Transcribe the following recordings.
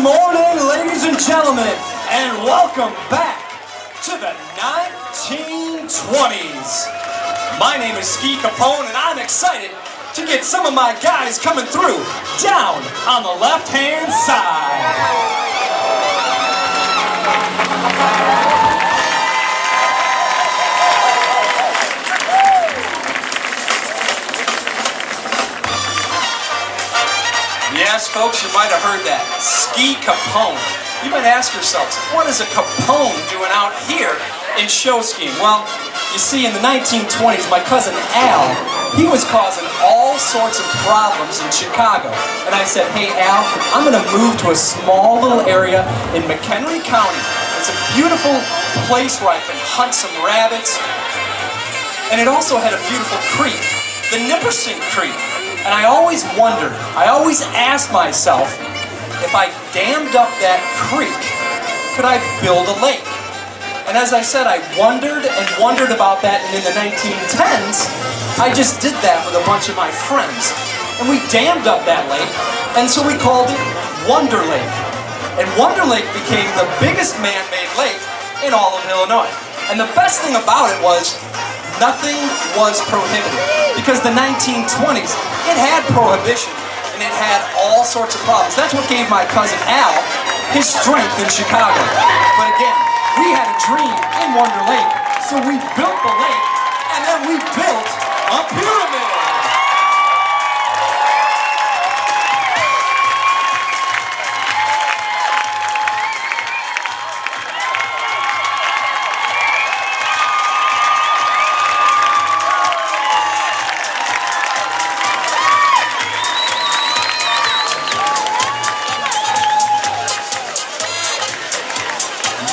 morning, ladies and gentlemen, and welcome back to the 1920s. My name is Ski Capone, and I'm excited to get some of my guys coming through down on the left-hand side. Yes, folks, you might have heard that. Ski Capone. You might ask yourselves, what is a Capone doing out here in show skiing? Well, you see, in the 1920s, my cousin Al, he was causing all sorts of problems in Chicago. And I said, hey, Al, I'm going to move to a small little area in McHenry County. It's a beautiful place where I can hunt some rabbits. And it also had a beautiful creek, the Nippersink Creek. And I always wondered, I always asked myself, if I dammed up that creek, could I build a lake? And as I said, I wondered and wondered about that, and in the 1910s, I just did that with a bunch of my friends. And we dammed up that lake, and so we called it Wonder Lake. And Wonder Lake became the biggest man-made lake in all of Illinois. And the best thing about it was, nothing was prohibited. Because the 1920s, it had prohibition, and it had all sorts of problems. That's what gave my cousin Al his strength in Chicago. But again, we had a dream in Wonder Lake, so we built the lake, and then we built a pyramid.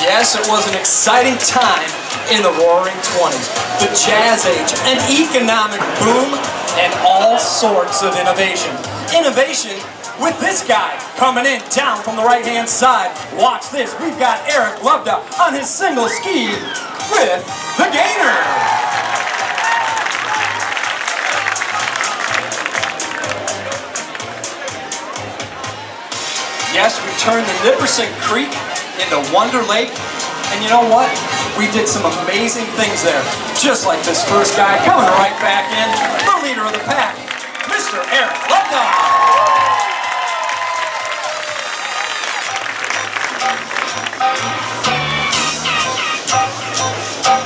Yes, it was an exciting time in the Roaring 20s. The Jazz Age, an economic boom, and all sorts of innovation. Innovation with this guy coming in down from the right-hand side. Watch this. We've got Eric Lubda on his single ski with the Gainer. Yes, we turned the Nippersink Creek into Wonder Lake, and you know what? We did some amazing things there. Just like this first guy coming right back in, the leader of the pack, Mr. Eric Lubda.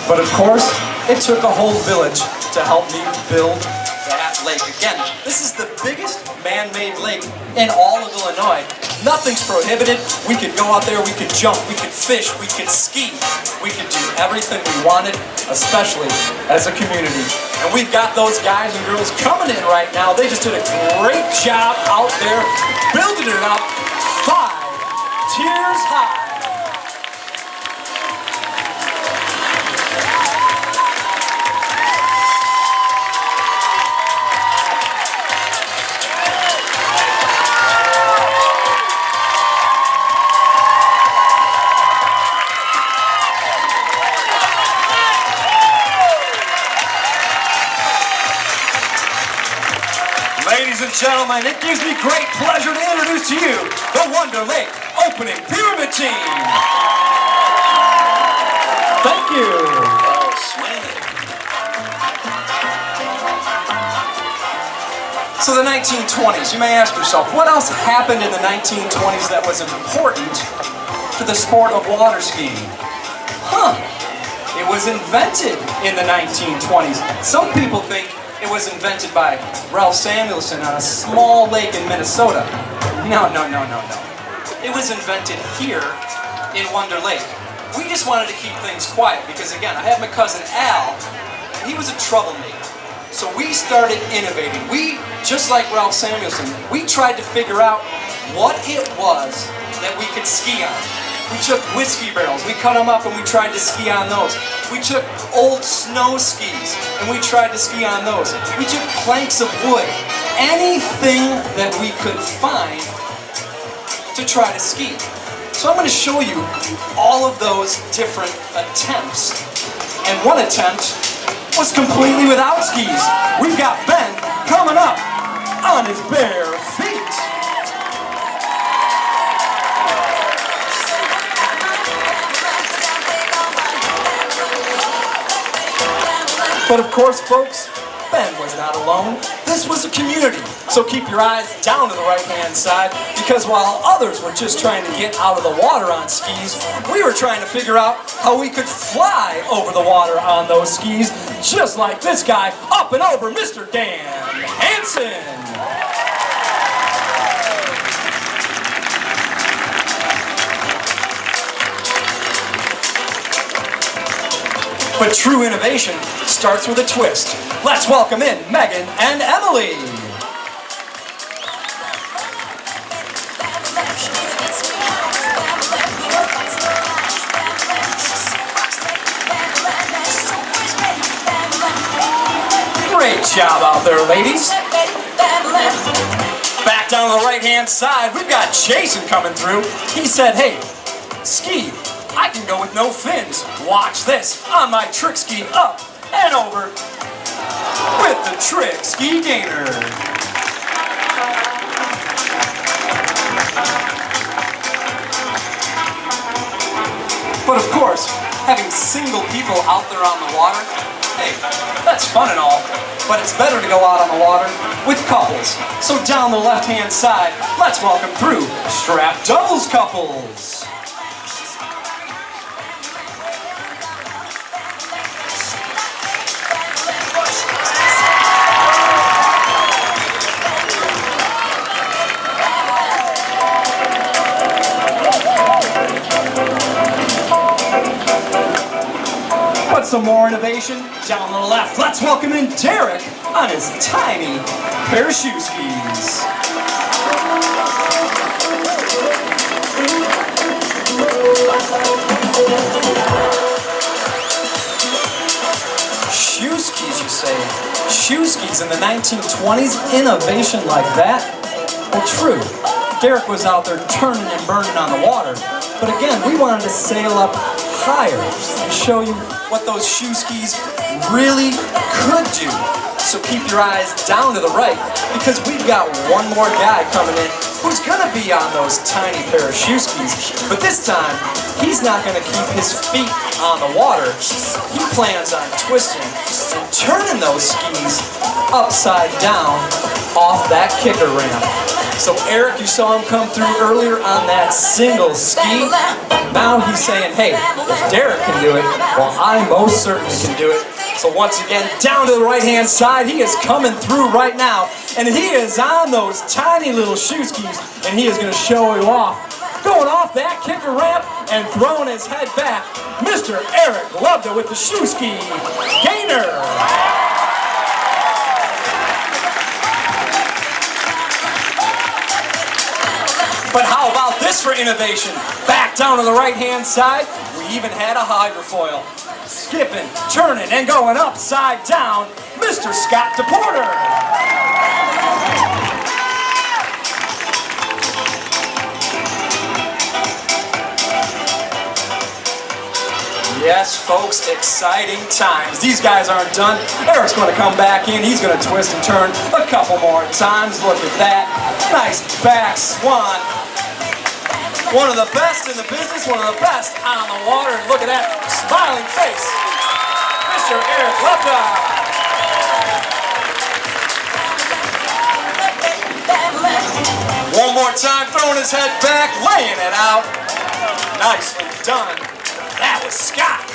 But of course, it took a whole village to help me build that lake. Again, this is the biggest man-made lake in all of Illinois. Nothing's prohibited. We could go out there, we could jump, we could fish, we could ski. We could do everything we wanted, especially as a community. And we've got those guys and girls coming in right now. They just did a great job out there building it up 5 tiers high. Ladies and gentlemen, it gives me great pleasure to introduce to you the Wonder Lake Opening Pyramid Team. Thank you. Oh, swing it. So the 1920s, you may ask yourself, what else happened in the 1920s that was important to the sport of water skiing? It was invented in the 1920s. Some people think it was invented by Ralph Samuelson on a small lake in Minnesota. No. It was invented here in Wonder Lake. We just wanted to keep things quiet because, again, I had my cousin Al, and he was a troublemaker. So we started innovating. We, just like Ralph Samuelson, we tried to figure out what it was that we could ski on. We took whiskey barrels, we cut them up and we tried to ski on those. We took old snow skis and we tried to ski on those. We took planks of wood, anything that we could find to try to ski. So I'm going to show you all of those different attempts. And one attempt was completely without skis. We've got Ben coming up on his bare feet. But of course, folks, Ben was not alone. This was a community. So keep your eyes down to the right-hand side, because while others were just trying to get out of the water on skis, we were trying to figure out how we could fly over the water on those skis, just like this guy, up and over, Mr. Dan Hansen. But true innovation starts with a twist. Let's welcome in Megan and Emily. Great job out there, ladies. Back down to the right-hand side, we've got Jason coming through. He said, hey, ski, I can go with no fins. Watch this on my trick ski, up and over with the trick ski gainer. But of course, having single people out there on the water, hey, that's fun and all, but it's better to go out on the water with couples. So down the left-hand side, let's welcome through strap doubles couples. Some more innovation down the left. Let's welcome in Derek on his tiny pair of shoe skis. Shoe skis, you say? Shoe skis in the 1920s? Innovation like that? Well, true. Derek was out there turning and burning on the water. But again, we wanted to sail up higher and show you what those shoe skis really could do. So keep your eyes down to the right, because we've got one more guy coming in who's gonna be on those tiny pair of shoe skis. But this time, he's not gonna keep his feet on the water. He plans on twisting and turning those skis upside down off that kicker ramp. So Eric, you saw him come through earlier on that single ski. Now he's saying, hey, if Derek can do it, well, I most certainly can do it. So once again, down to the right-hand side, he is coming through right now, and he is on those tiny little shoe skis, and he is going to show you off. Going off that kicker ramp and throwing his head back, Mr. Eric Lovedo with the shoe ski gainer. But how about this for innovation? Back down to the right-hand side, we even had a hydrofoil. Skipping, turning, and going upside down, Mr. Scott DePorter. Yes, folks, exciting times. These guys aren't done. Eric's going to come back in. He's going to twist and turn a couple more times. Look at that. Nice back swan. One of the best in the business, one of the best on the water. Look at that smiling face. Mr. Eric Lovedo. One more time, throwing his head back, laying it out. Nicely done. That was Scott.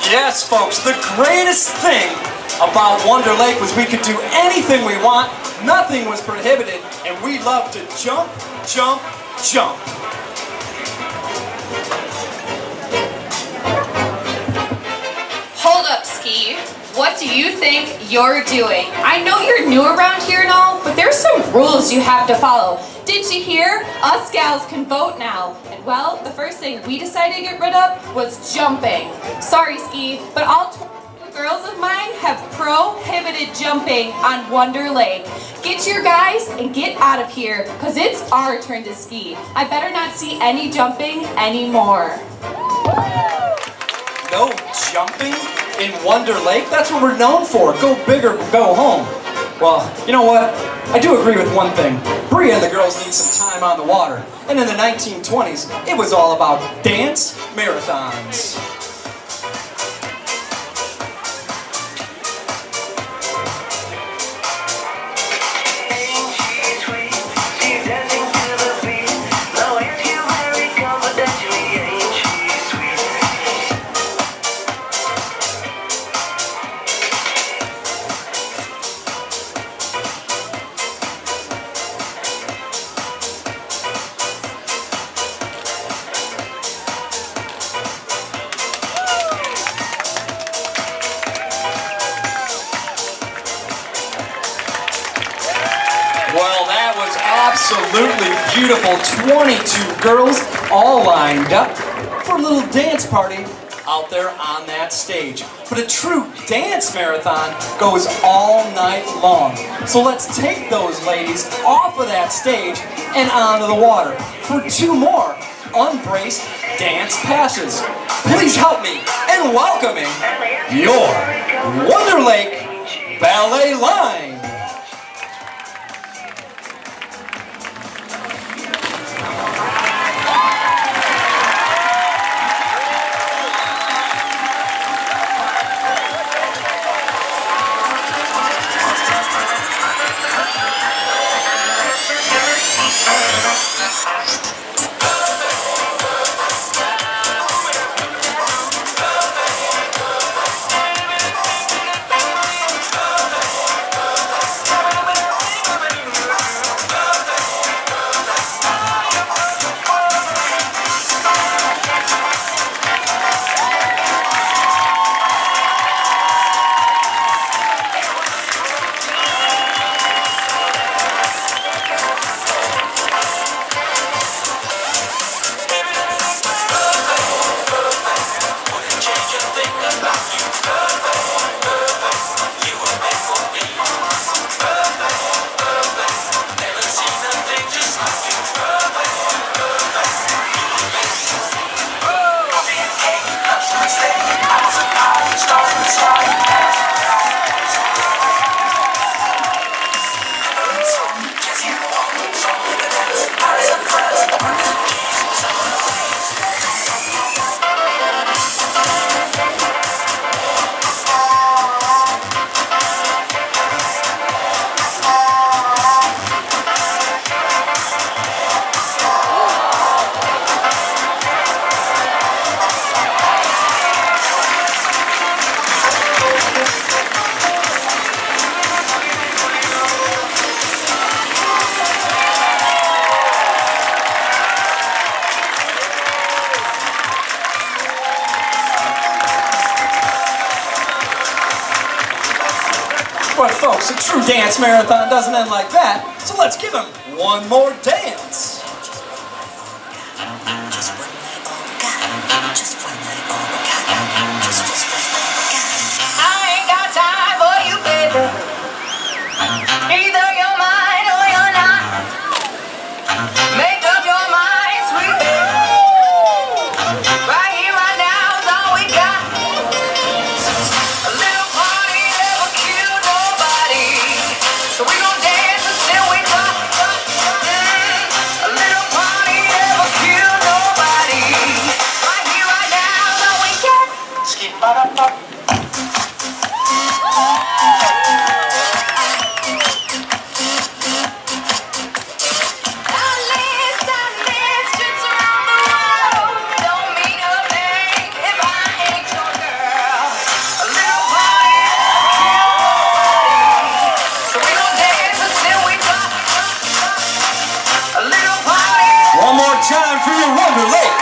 Yes, folks, the greatest thing about Wonder Lake was we could do anything we want. Nothing was prohibited, and we loved to jump, jump, jump. Hold up, Ski. What do you think you're doing? I know you're new around here and all, but there's some rules you have to follow. Did you hear? Us gals can vote now. And well, the first thing we decided to get rid of was jumping. Sorry, Ski, but all 20 girls of mine have prohibited jumping on Wonder Lake. Get your guys and get out of here, because it's our turn to ski. I better not see any jumping anymore. No jumping in Wonder Lake? That's what we're known for. Go big or go home. Well, you know what? I do agree with one thing. Bria and the girls need some time on the water. And in the 1920s, it was all about dance marathons. absolutely beautiful 22 girls all lined up for a little dance party out there on that stage. But a true dance marathon goes all night long. So let's take those ladies off of that stage and onto the water for 2 more unbraced dance passes. Please help me in welcoming your Wonder Lake Ballet Line. But folks, a true dance marathon doesn't end like that, so let's give them one more dance. I ain't got time for you, baby. Either you're mine or you're not. Make up your mind, sweet baby. Right here, right now is all we got. A little party never killed nobody, so we gon' dance until we drop. A little party never killed nobody. Right here, right now is all we got. Skip ba-da-ba. One more time for your Wonder Lake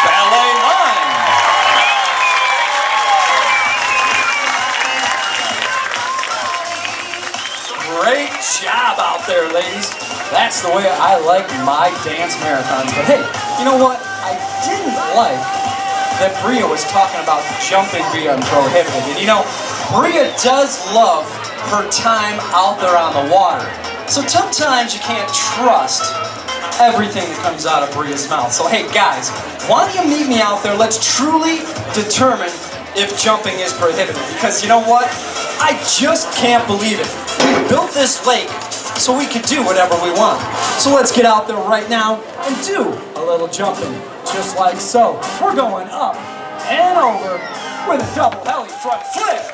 Ballet Line. Great job out there, ladies. That's the way I like my dance marathons. But hey, you know what? I didn't like that Bria was talking about jumping being prohibited. And you know, Bria does love her time out there on the water. So sometimes you can't trust everything that comes out of Bria's mouth. So hey guys, why don't you meet me out there? Let's truly determine if jumping is prohibited. Because you know what? I just can't believe it. We built this lake so we could do whatever we want. So let's get out there right now and do a little jumping. Just like so. We're going up and over with a double heli front flip.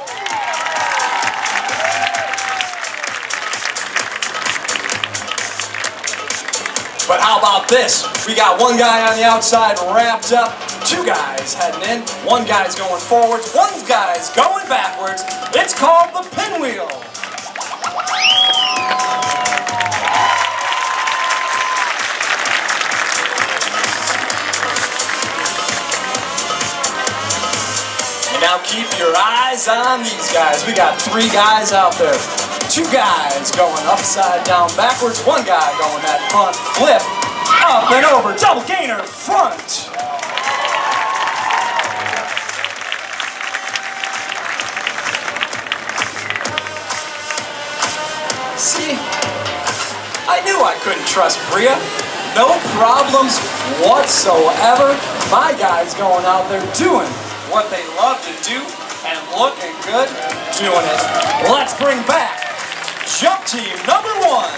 But how about this? We got one guy on the outside wrapped up, 2 guys heading in, 1 guy's going forwards, 1 guy's going backwards. It's called the pinwheel. And now keep your eyes on these guys. We got 3 guys out there. 2 guys going upside down backwards, 1 guy going that front flip, up and over, double gainer, front. See, I knew I couldn't trust Bria. No problems whatsoever. My guys going out there doing what they love to do and looking good doing it. Let's bring back jump team number 1.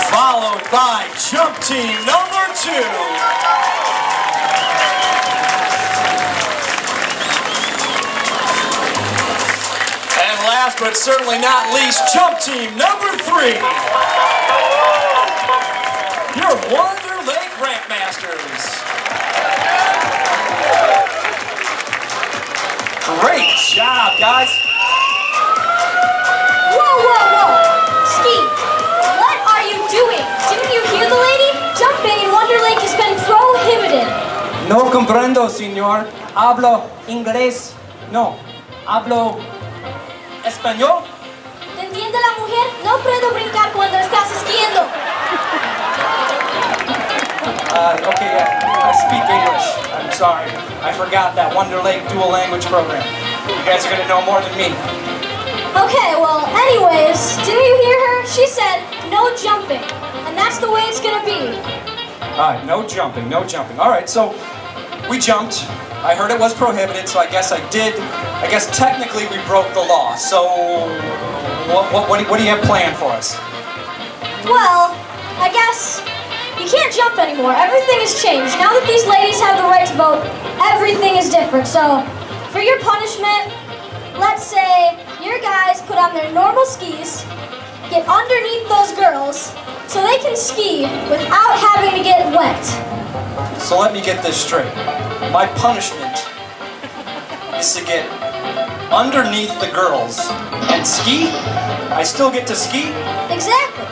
Followed by jump team number 2. Last but certainly not least, jump team number 3. Your Wonder Lake Ramp Masters. Great job, guys. Whoa, whoa, whoa. Ski, what are you doing? Didn't you hear the lady? Jumping in Wonder Lake has been prohibited. No comprendo, señor. Hablo inglés. No. Hablo español. ¿Te entiende la mujer? No puedo brincar cuando estás esquiando. Okay, I speak English. I'm sorry. I forgot that Wonder Lake dual language program. You guys are gonna know more than me. Okay, well, anyways, didn't you hear her? She said no jumping, and that's the way it's gonna be. Alright, no jumping, no jumping. Alright, so we jumped. I heard it was prohibited, so I guess I did. I guess technically we broke the law. So what do you have planned for us? Well, I guess you can't jump anymore. Everything has changed. Now that these ladies have the right to vote, everything is different. So for your punishment, let's say your guys put on their normal skis, get underneath those girls, so they can ski without having to get wet. So let me get this straight. My punishment is to get underneath the girls and ski? I still get to ski? Exactly.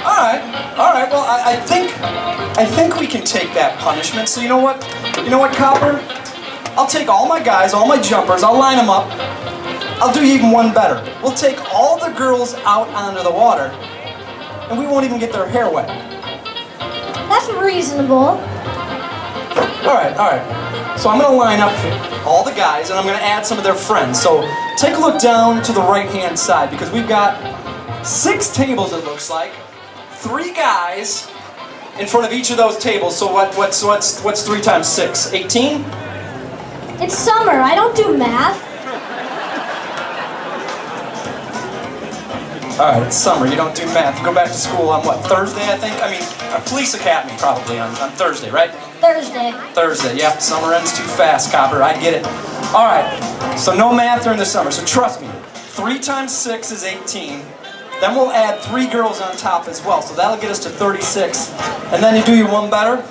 Alright, well I think we can take that punishment. So you know what, Copper? I'll take all my guys, all my jumpers, I'll line them up. I'll do even one better. We'll take all the girls out onto the water and we won't even get their hair wet. That's reasonable. Alright. So I'm going to line up all the guys and I'm going to add some of their friends. So take a look down to the right-hand side because we've got 6 tables, it looks like. 3 guys in front of each of those tables. So what's 3 times 6? 18? It's summer. I don't do math. Alright, it's summer. You don't do math. You go back to school on what, Thursday, I think? I mean, police academy probably on Thursday, right? Thursday, yep. Summer ends too fast, Copper. I get it. Alright, so no math during the summer. So trust me, 3 times 6 is 18. Then we'll add 3 girls on top as well. So that'll get us to 36. And then you do your one better.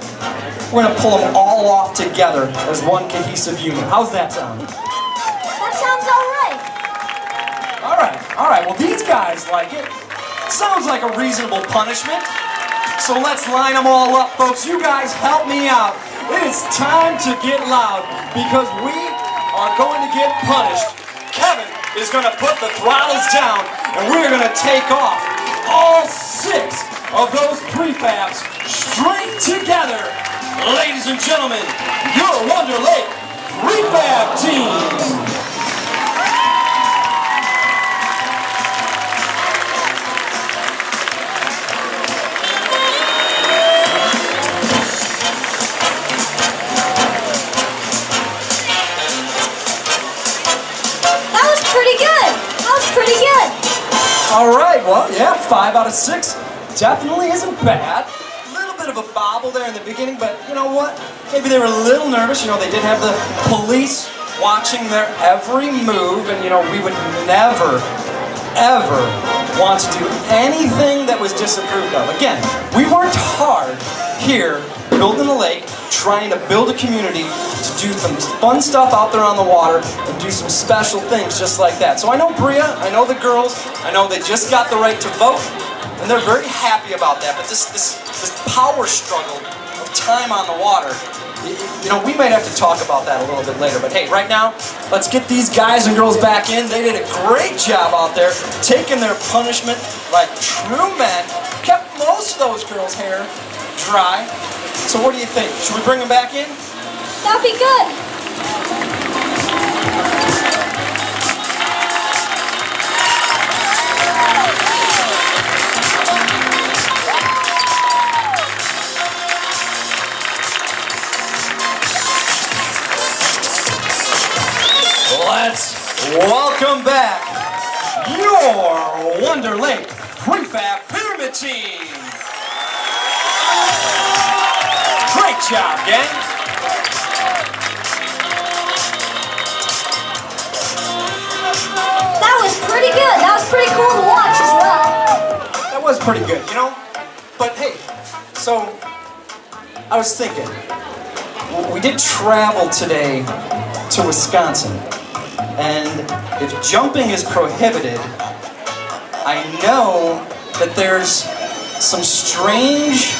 We're going to pull them all off together as one cohesive unit. How's that sound? That sounds all right. Alright, well these guys like it. Sounds like a reasonable punishment. So let's line them all up, folks. You guys help me out. It is time to get loud because we are going to get punished. Kevin is going to put the throttles down and we're going to take off all 6 of those prefabs straight together. Ladies and gentlemen, your Wonder Lake prefab team. Pretty good. Alright, well, yeah, 5 out of 6 definitely isn't bad. A little bit of a bobble there in the beginning, but you know what? Maybe they were a little nervous. You know, they did have the police watching their every move, and you know, we would never, ever want to do anything that was disapproved of. Again, we worked hard here building the lake, trying to build a community to do some fun stuff out there on the water and do some special things just like that. So I know Bria, I know the girls, I know they just got the right to vote, and they're very happy about that. But this power struggle of time on the water You know, we might have to talk about that a little bit later, but hey, right now, let's get these guys and girls back in. They did a great job out there, taking their punishment like true men, kept most of those girls' hair dry. So what do you think? Should we bring them back in? That'd be good. Let's welcome back your Wonder Lake Prefab Pyramid Team. Great job, gang. That was pretty good. That was pretty cool to watch as well. That was pretty good, you know? But hey, so I was thinking, we did travel today to Wisconsin. And if jumping is prohibited, I know that there's some strange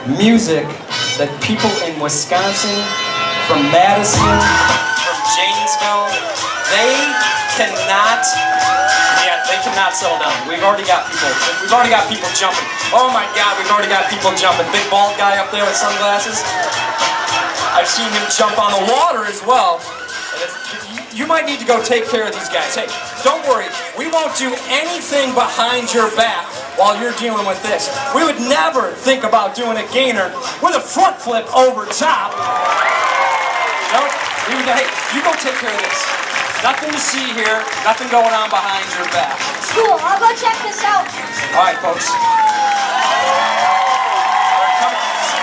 music that people in Wisconsin, from Madison, from Janesville, they cannot settle down. We've already got people jumping. Oh my God, we've already got people jumping. Big bald guy up there with sunglasses. I've seen him jump on the water as well. You might need to go take care of these guys. Hey, don't worry. We won't do anything behind your back while you're dealing with this. We would never think about doing a gainer with a front flip over top. No, hey, you go take care of this. Nothing to see here. Nothing going on behind your back. Cool. I'll go check this out. All right, folks.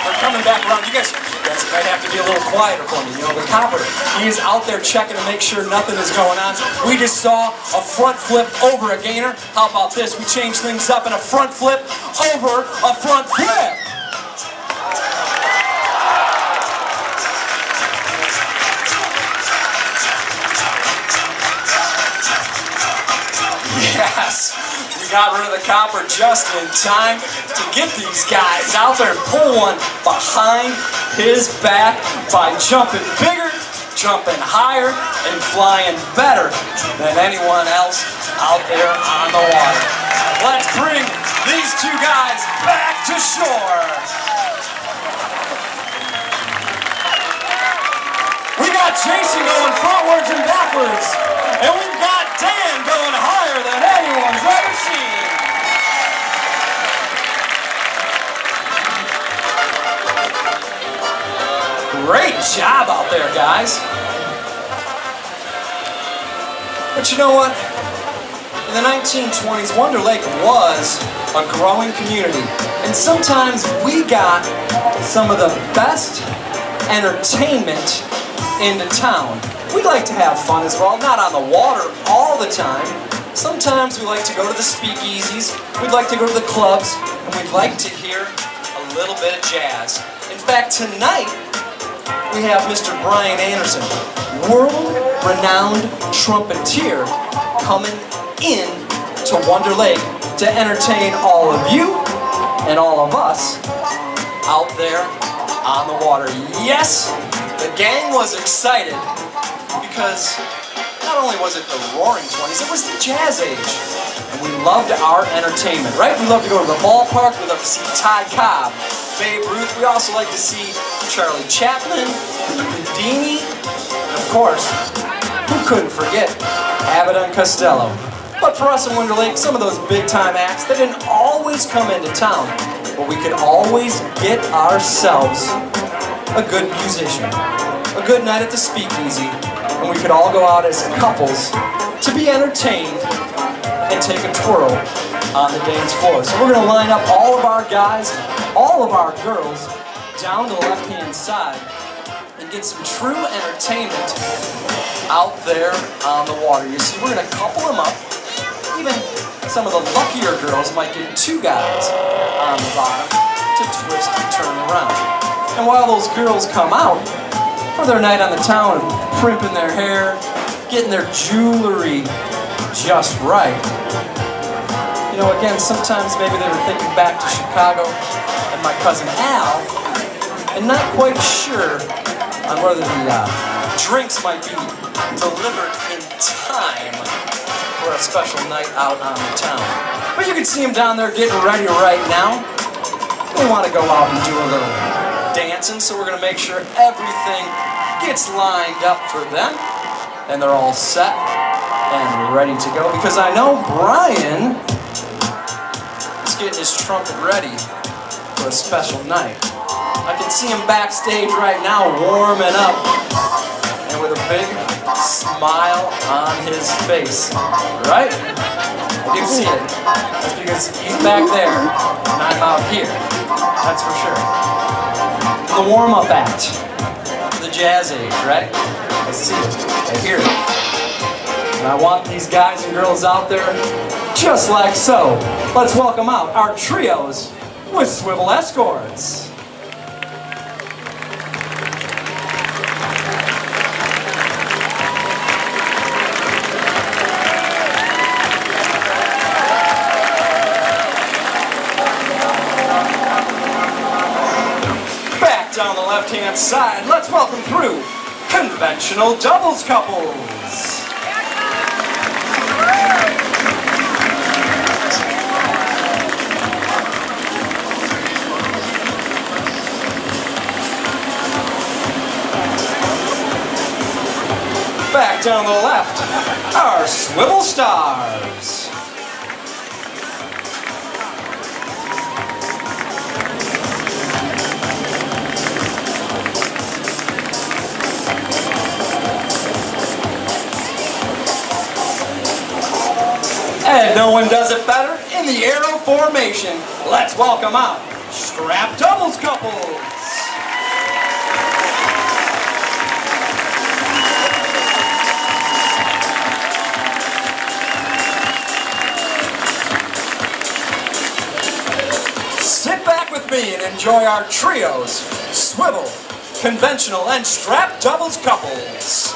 We're coming back around. You guys might have to be a little quieter for me. You know, the copper, he is out there checking to make sure nothing is going on. We just saw a front flip over a gainer. How about this? We change things up in a front flip over a front flip. Yes, we got rid of the copper just in time to get these guys out there and pull one behind his back by jumping bigger, jumping higher, and flying better than anyone else out there on the water. Let's bring these two guys back to shore. We got Jason going frontwards and backwards, and we've got Dan going higher than anyone's ever seen. Great job out there, guys. But you know what? In the 1920s, Wonder Lake was a growing community. And sometimes we got some of the best entertainment into town. We like to have fun as well, not on the water all the time. Sometimes we like to go to the speakeasies, we'd like to go to the clubs, and we'd like to hear a little bit of jazz. In fact, tonight, we have Mr. Brian Anderson, world-renowned trumpeter, coming in to Wonder Lake to entertain all of you and all of us out there on the water. Yes, the gang was excited because not only was it the roaring 20s, it was the jazz age. And we loved our entertainment, right? We love to go to the ballpark, we love to see Ty Cobb, Babe Ruth. We also like to see Charlie Chaplin, Houdini, and of course, who couldn't forget Abbott and Costello. But for us in Wonder Lake, some of those big time acts, they didn't always come into town, but we could always get ourselves a good musician, a good night at the speakeasy, and we could all go out as couples to be entertained and take a twirl on the dance floor. So we're going to line up all of our guys, all of our girls, down to the left-hand side and get some true entertainment out there on the water. You see, we're going to couple them up. Even some of the luckier girls might get two guys on the bottom to twist and turn around. And while those girls come out for their night on the town and primping their hair, getting their jewelry just right, you know, again, sometimes maybe they were thinking back to Chicago and my cousin Al, and not quite sure on whether the drinks might be delivered in time for a special night out on the town. But you can see them down there getting ready right now. They want to go out and do a little dancing, so we're going to make sure everything gets lined up for them. And they're all set and ready to go. Because I know Brian is getting his trumpet ready for a special night. I can see him backstage right now warming up and with a big smile on his face, right? I do see it. That's because he's back there and I'm out here. That's for sure. The warm-up act, the jazz age, right? I see it. I hear it. And I want these guys and girls out there just like so. Let's welcome out our trios with Swivel Escorts. Back down the left-hand side, let's welcome through conventional doubles couples. Back down the left, our Swivel Stars. And no one does it better in the arrow formation. Let's welcome out strap doubles couples. Sit back with me and enjoy our trios, swivel, conventional, and strap doubles couples.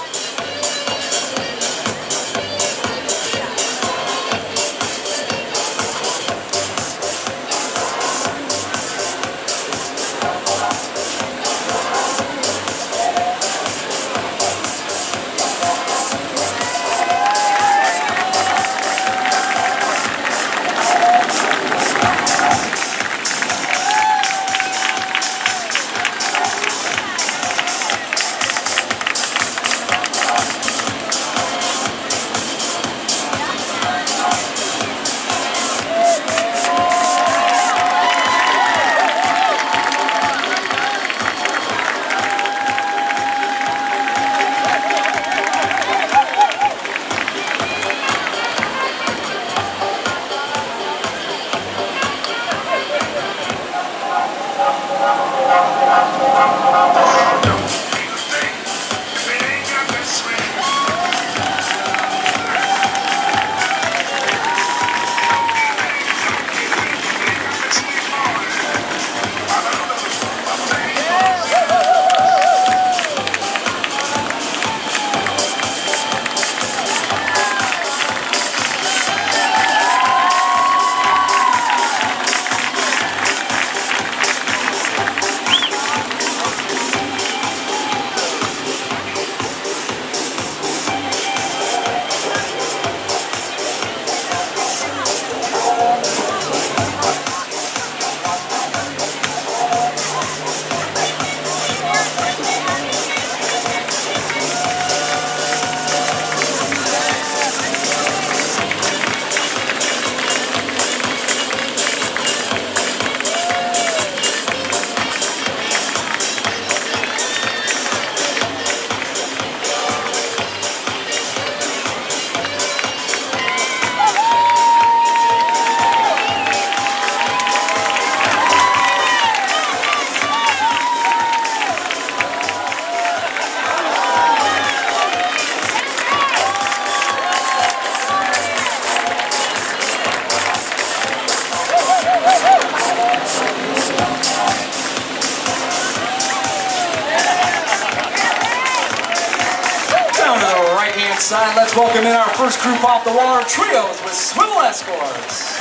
Side, let's welcome in our first group off the wall, our trios with Swivel Escorts.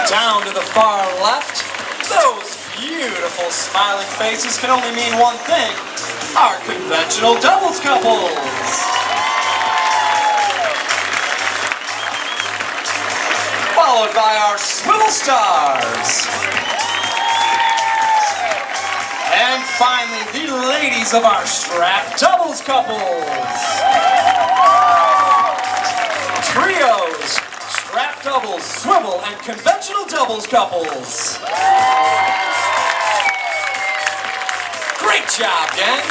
Down to the far left, those beautiful smiling faces can only mean one thing. Our conventional doubles couples. Followed by our swivel stars. And finally, the ladies of our strap doubles couples. Trios, strap doubles, swivel, and conventional doubles couples. Great job, gang.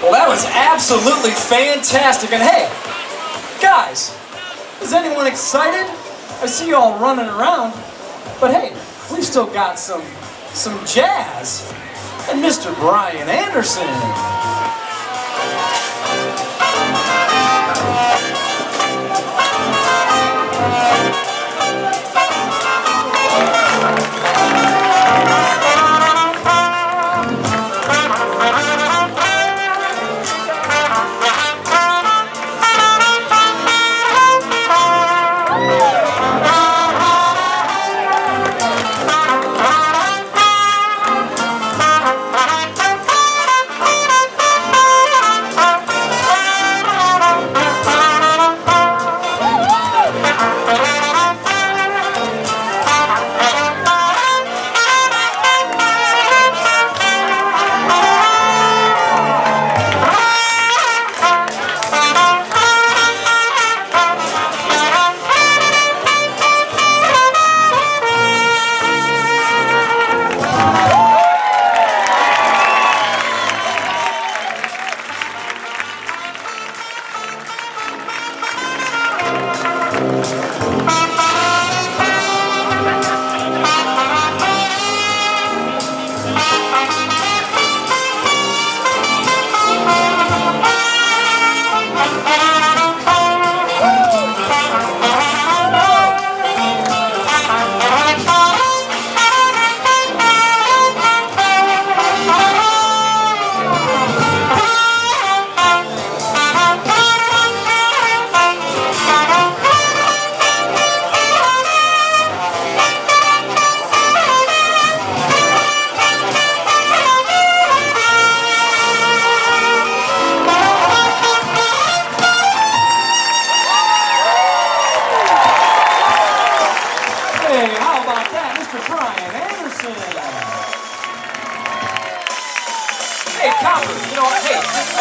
Well, that was absolutely fantastic. And hey, guys, is anyone excited? I see you all running around, but hey, we've still got some jazz and Mr. Brian Anderson.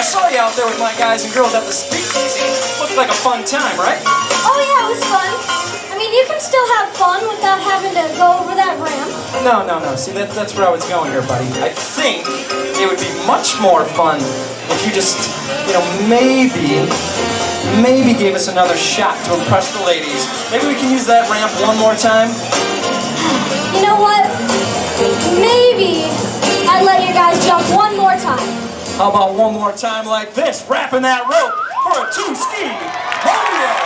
I saw you out there with my guys and girls at the speakeasy. Looked like a fun time, right? Oh yeah, it was fun. I mean, you can still have fun without having to go over that ramp. No. See, that's where I was going here, buddy. I think it would be much more fun if you just, maybe gave us another shot to impress the ladies. Maybe we can use that ramp one more time. You know what? Maybe I'd let you guys jump one more time. How about one more time like this, wrapping that rope for a two-ski bonus?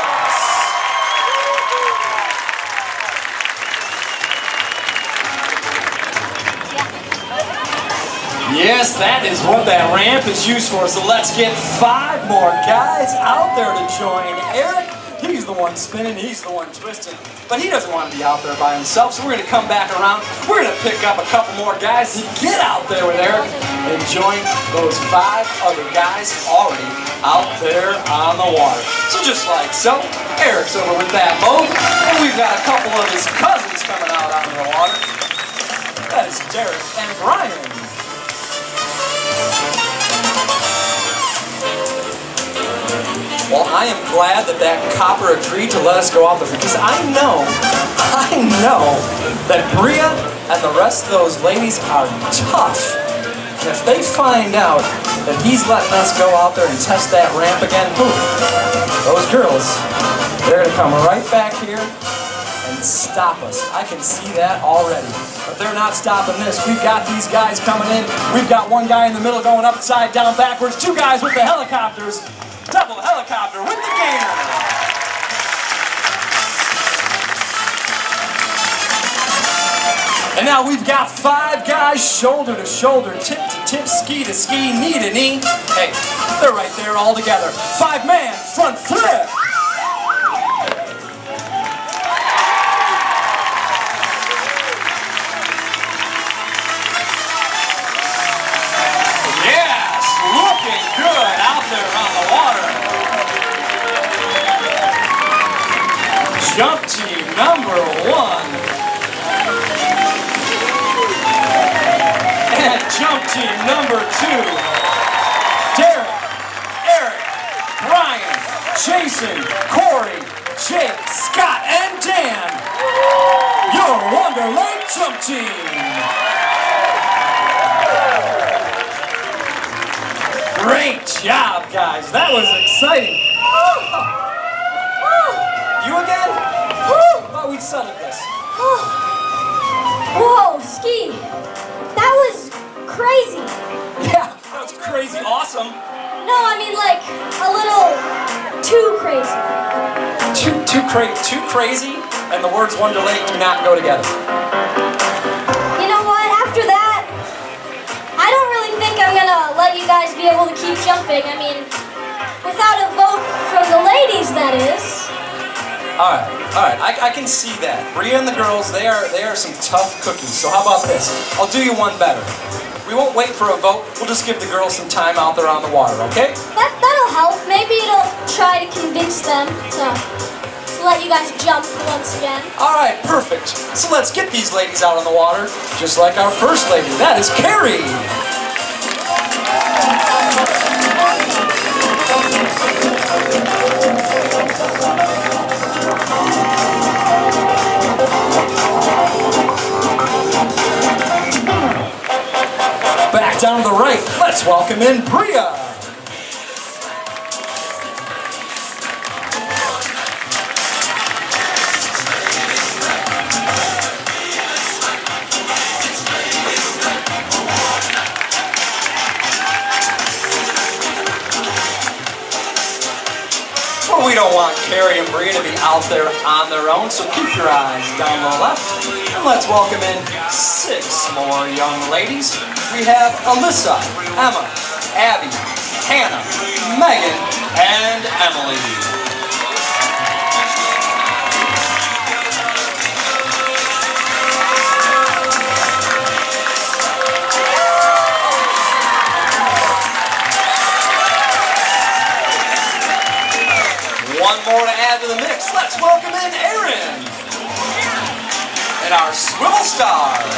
Yes, that is what that ramp is used for. So let's get 5 more guys out there to join Eric. He's the one spinning, he's the one twisting, but he doesn't want to be out there by himself, so we're going to come back around. We're going to pick up a couple more guys to get out there with Eric and join those 5 other guys already out there on the water. So just like so, Eric's over with that boat, and we've got a couple of his cousins coming out onto the water. That is Derek and Brian. Well, I am glad that copper agreed to let us go out there because I know that Bria and the rest of those ladies are tough. And if they find out that he's letting us go out there and test that ramp again, those girls, they're going to come right back here and stop us. I can see that already. But they're not stopping this. We've got these guys coming in. We've got one guy in the middle going upside down backwards, 2 guys with the helicopters. Double helicopter with the gainer. And now we've got 5 guys shoulder to shoulder, tip to tip, ski to ski, knee to knee. Hey, they're right there all together. 5-man front flip. Yes, looking good out there on the water. Jump team number 1. And jump team number 2. Derek, Eric, Brian, Jason, Corey, Jake, Scott, and Dan. Your Wonder Lake jump team. Great job, guys. That was exciting. You again? Thought we'd settled this. Whoa, Ski. That was crazy. Yeah, that was crazy awesome. No, I mean like a little too crazy. Too crazy, and the words Wonder Lake do not go together. You know what? After that, I don't really think I'm gonna let you guys be able to keep jumping. I mean, without a vote from the ladies, that is. All right, I can see that. Bria and the girls, they are some tough cookies. So how about this? I'll do you one better. We won't wait for a vote. We'll just give the girls some time out there on the water, okay? That'll help. Maybe it'll try to convince them to let you guys jump once again. All right, perfect. So let's get these ladies out on the water, just like our first lady. That is Carrie. Back down to the right, let's welcome in Bria. Well, we don't want Carrie and Bria to be out there on their own, so keep your eyes down the left. And let's welcome in 6 more young ladies. We have Alyssa, Emma, Abby, Hannah, Megan, and Emily. One more to add to the mix. Let's welcome in Aaron and our swivel stars.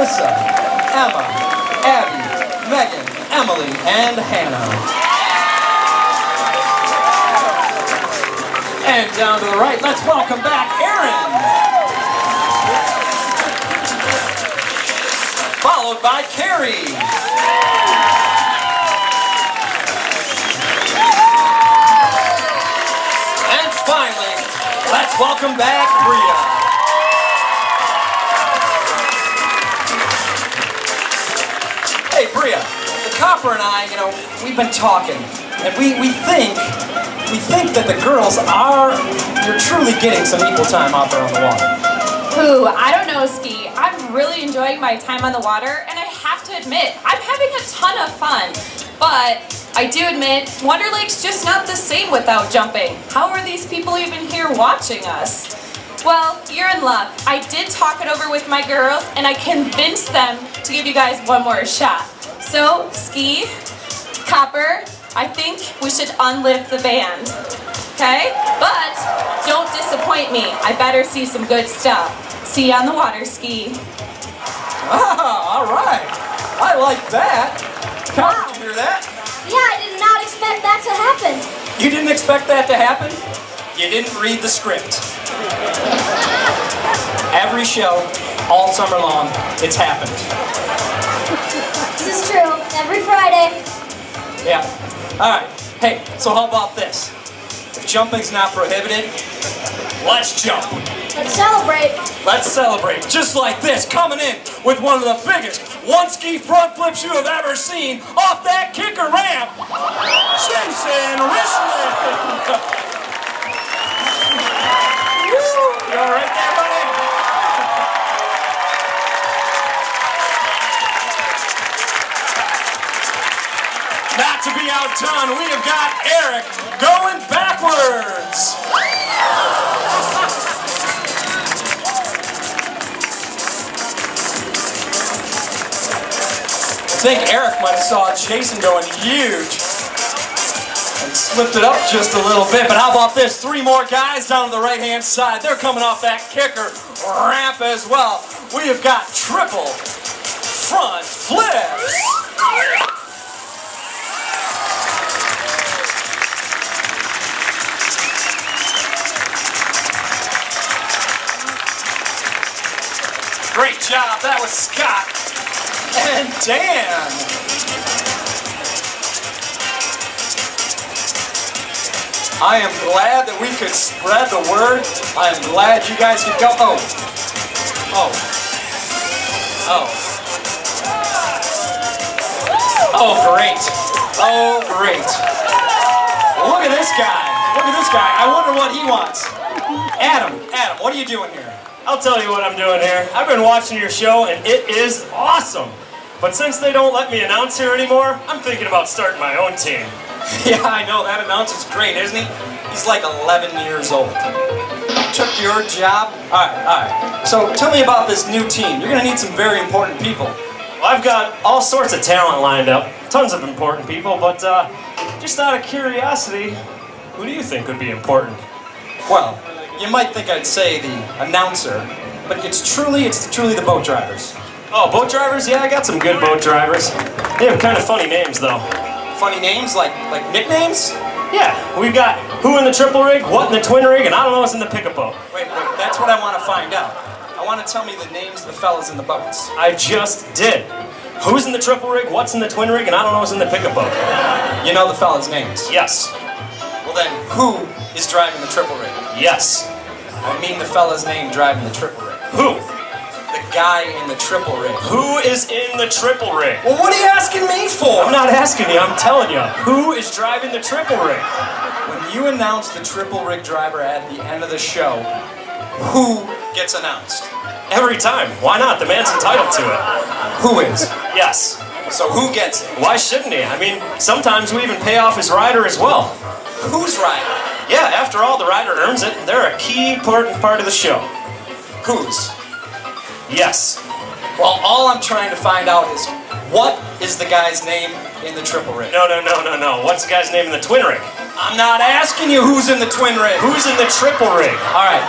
Melissa, Emma, Abby, Megan, Emily, and Hannah. And down to the right, let's welcome back Aaron. Followed by Carrie. And finally, let's welcome back Bria. Hey Bria, the copper and I, we've been talking, and we think that the girls you're truly getting some equal time out there on the water. Ooh, I don't know, Ski. I'm really enjoying my time on the water, and I have to admit, I'm having a ton of fun. But I do admit, Wonder Lake's just not the same without jumping. How are these people even here watching us? Well, you're in luck. I did talk it over with my girls, and I convinced them to give you guys one more shot. So, Ski, Copper, I think we should unlift the band. Okay? But don't disappoint me. I better see some good stuff. See you on the water, Ski. Ah, all right. I like that. Copper, did you hear that? Yeah, I did not expect that to happen. You didn't expect that to happen? You didn't read the script. Every show, all summer long, it's happened. This is true. Every Friday. Yeah. All right. Hey, so how about this? If jumping's not prohibited, let's jump. Let's celebrate. Let's celebrate just like this, coming in with one of the biggest one-ski front flips you have ever seen off that kicker ramp, Jason Richmond. You all right there, buddy? Not to be outdone, we have got Eric going backwards. I think Eric might have saw Jason going huge and slipped it up just a little bit. But how about this? 3 more guys down to the right-hand side. They're coming off that kicker ramp as well. We have got triple front flips. Great job. That was Scott and Dan. I am glad that we could spread the word. I am glad you guys could go. Oh, great. Oh, great. Look at this guy. Look at this guy. I wonder what he wants. Adam, what are you doing here? I'll tell you what I'm doing here. I've been watching your show and it is awesome. But since they don't let me announce here anymore, I'm thinking about starting my own team. Yeah, I know. That announcer's great, isn't he? He's like 11 years old. Took your job? All right. So tell me about this new team. You're going to need some very important people. Well, I've got all sorts of talent lined up. Tons of important people, but just out of curiosity, who do you think would be important? Well, you might think I'd say the announcer, but it's truly the boat drivers. Oh, boat drivers? Yeah, I got some good boat drivers. They have kind of funny names, though. Funny names? Like nicknames? Yeah, we've got who in the triple rig, what in the twin rig, and I don't know what's in the pickup boat. Wait, that's what I want to find out. I want to tell me the names of the fellas in the boats. I just did. Who's in the triple rig, what's in the twin rig, and I don't know what's in the pickup boat. You know the fellas' names? Yes. Well then, who is driving the triple rig? Yes. I mean the fella's name driving the triple rig. Who? The guy in the triple rig. Who is in the triple rig? Well, what are you asking me for? I'm not asking you, I'm telling you. Who is driving the triple rig? When you announce the triple rig driver at the end of the show, who gets announced? Every time. Why not? The man's entitled to it. Who is? Yes. So who gets it? Why shouldn't he? I mean, sometimes we even pay off his rider as well. Who's rider? Yeah, after all, the rider earns it. They're a key important part of the show. Whose? Yes. Well, all I'm trying to find out is, what is the guy's name in the triple rig? No. What's the guy's name in the twin rig? I'm not asking you who's in the twin rig. Who's in the triple rig? All right.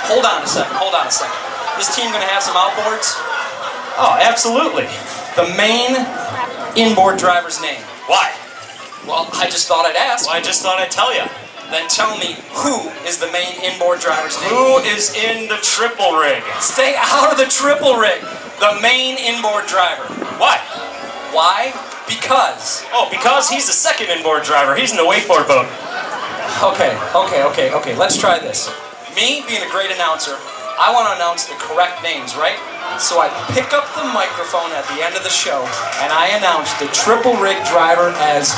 Hold on a second. This team gonna have some outboards? Oh, absolutely. The main inboard driver's name. Why? Well, I just thought I'd ask. Well, I just thought I'd tell you. Then tell me, who is the main inboard driver's name? Who is in the triple rig? Stay out of the triple rig. The main inboard driver. Why? Why? Because. Oh, because he's the second inboard driver. He's in the wakeboard boat. Okay. Let's try this. Me being a great announcer, I want to announce the correct names, right? So I pick up the microphone at the end of the show, and I announce the triple rig driver as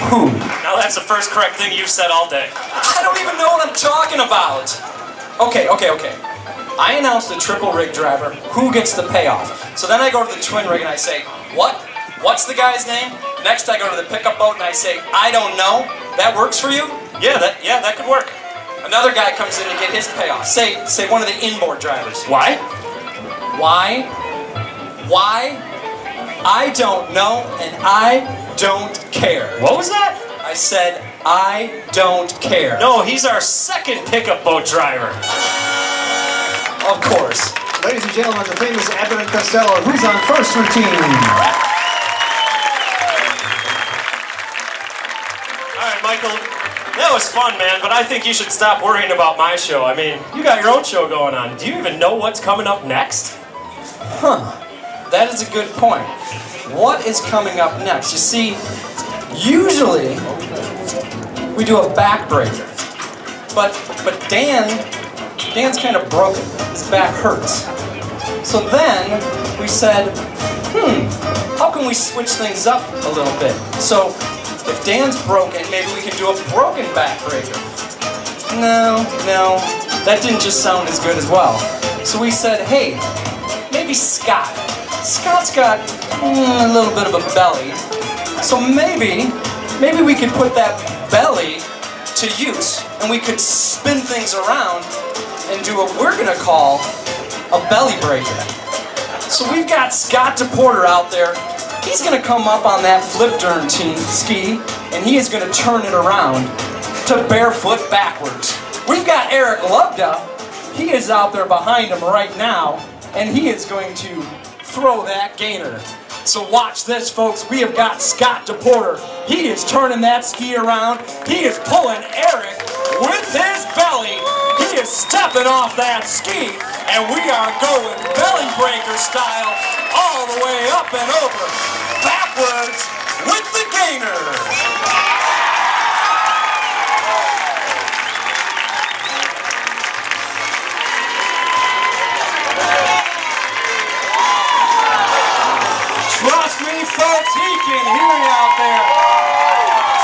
who? Now that's the first correct thing you've said all day. I don't even know what I'm talking about. Okay. I announce the triple rig driver. Who gets the payoff? So then I go to the twin rig and I say, what? What's the guy's name? Next I go to the pickup boat and I say, I don't know. That works for you? Yeah, that could work. Another guy comes in to get his payoff. Say one of the inboard drivers. Why? Why? I don't know and I don't care. What was that? I said, I don't care. No, he's our second pickup boat driver. Of course. Ladies and gentlemen, the famous Abbott and Costello, who's on first routine. All right, Michael, that was fun, man, but I think you should stop worrying about my show. I mean, you got your own show going on. Do you even know what's coming up next? That is a good point. What is coming up next? You see, usually we do a backbreaker, but Dan's kind of broken. His back hurts. So then we said, how can we switch things up a little bit? So if Dan's broken, maybe we can do a broken backbreaker. No, that didn't just sound as good as well. So we said, hey, maybe Scott. Scott's got a little bit of a belly. So maybe we could put that belly to use and we could spin things around and do what we're gonna call a belly breaker. So we've got Scott DePorter out there. He's gonna come up on that flip turn ski and he is gonna turn it around to barefoot backwards. We've got Eric Lubda. He is out there behind him right now and he is going to throw that gainer. So watch this, folks. We have got Scott DePorter. He is turning that ski around. He is pulling Eric with his belly. He is stepping off that ski, and we are going belly breaker style all the way up and over, backwards with the gainer. Trust me, folks, he can hear you out there.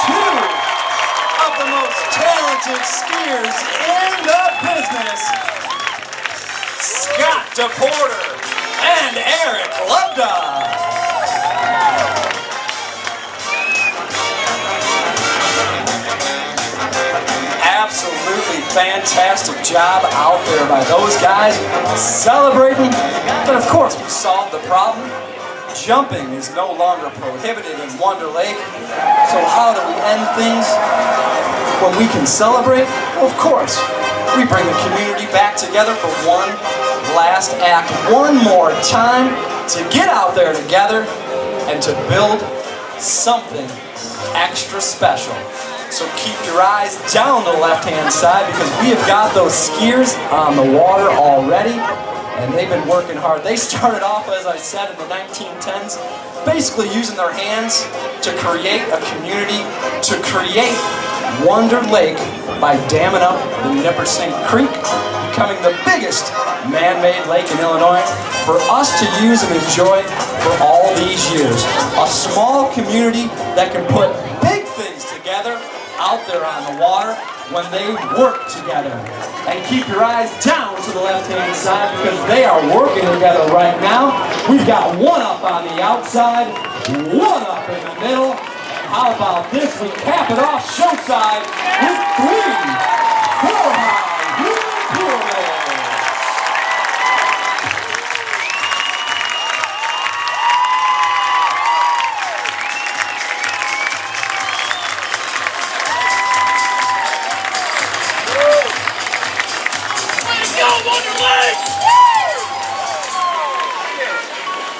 Two of the most talented skiers in the business, Scott DePorter and Eric Lubda. Absolutely fantastic job out there by those guys celebrating. But of course, we solved the problem. Jumping is no longer prohibited in Wonder Lake. So how do we end things when we can celebrate? Well, of course, we bring the community back together for one last act, one more time to get out there together and to build something extra special. So keep your eyes down the left-hand side because we have got those skiers on the water already. And they've been working hard. They started off, as I said, in the 1910s, basically using their hands to create a community, to create Wonder Lake by damming up the Nippersink Creek, becoming the biggest man-made lake in Illinois for us to use and enjoy for all these years. A small community that can put big things together out there on the water when they work together. And keep your eyes down to the left-hand side because they are working together right now. We've got one up on the outside, one up in the middle. And how about this? We cap it off show side with 3 4-high human pyramids.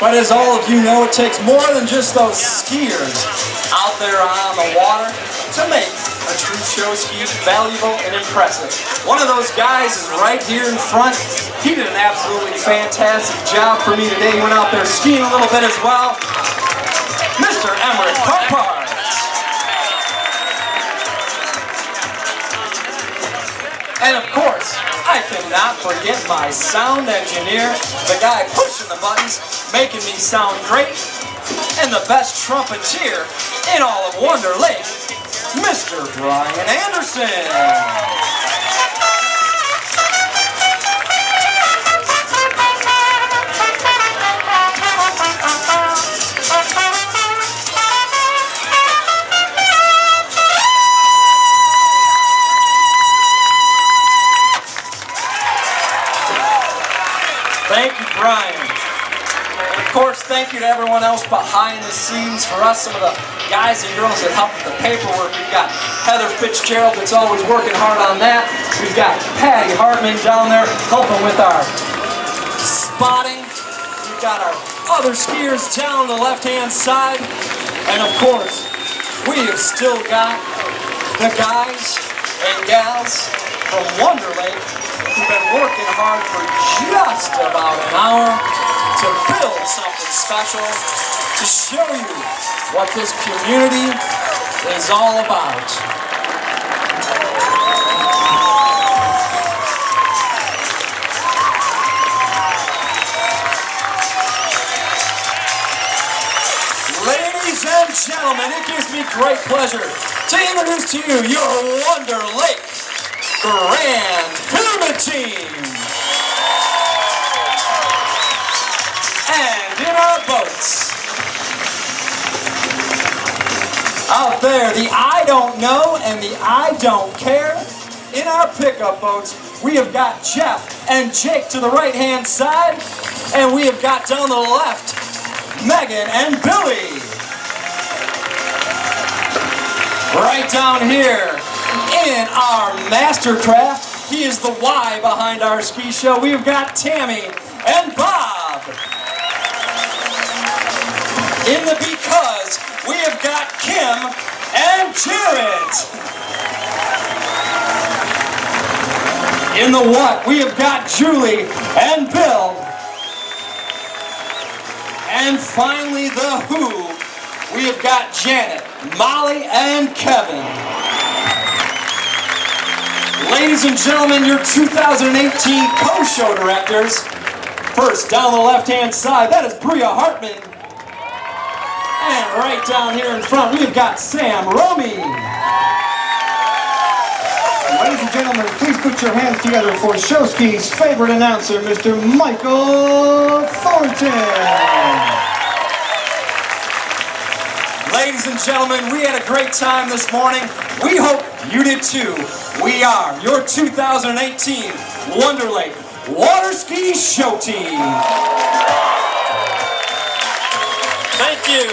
But as all of you know, it takes more than just those skiers out there on the water to make a true show ski valuable and impressive. One of those guys is right here in front. He did an absolutely fantastic job for me today. He went out there skiing a little bit as well. Mr. Emmerich Parpar. And of course, I cannot forget my sound engineer, the guy pushing the buttons, making me sound great, and the best trumpeter in all of Wonder Lake, Mr. Brian Anderson. Thank you, Brian. And of course, thank you to everyone else behind the scenes. For us, some of the guys and girls that help with the paperwork. We've got Heather Fitzgerald that's always working hard on that. We've got Patty Hartman down there helping with our spotting. We've got our other skiers down on the left-hand side. And of course, we have still got the guys and gals from Wonder Lake who've been working hard for just about an hour to build something special to show you what this community is all about. Ladies and gentlemen, it gives me great pleasure to introduce to you your Wonder Lake Grand Pyramid Team. And in our boats, out there, the I don't know and the I don't care. In our pickup boats, we have got Jeff and Jake to the right-hand side, and we have got down the left, Megan and Billy. Right down here, in our Mastercraft, he is the why behind our ski show. We've got Tammy and Bob. In the because, we have got Kim and Jarrett. In the what, we have got Julie and Bill. And finally the who, we have got Janet, Molly, and Kevin. Ladies and gentlemen, your 2018 co-show directors. First, down the left-hand side, that is Bria Hartman. And right down here in front, we've got Sam Romy. Ladies and gentlemen, please put your hands together for Show Ski's favorite announcer, Mr. Michael Thornton. Ladies and gentlemen, we had a great time this morning. We hope you did too. We are your 2018 Wonder Lake Water Ski Show Team. Thank you.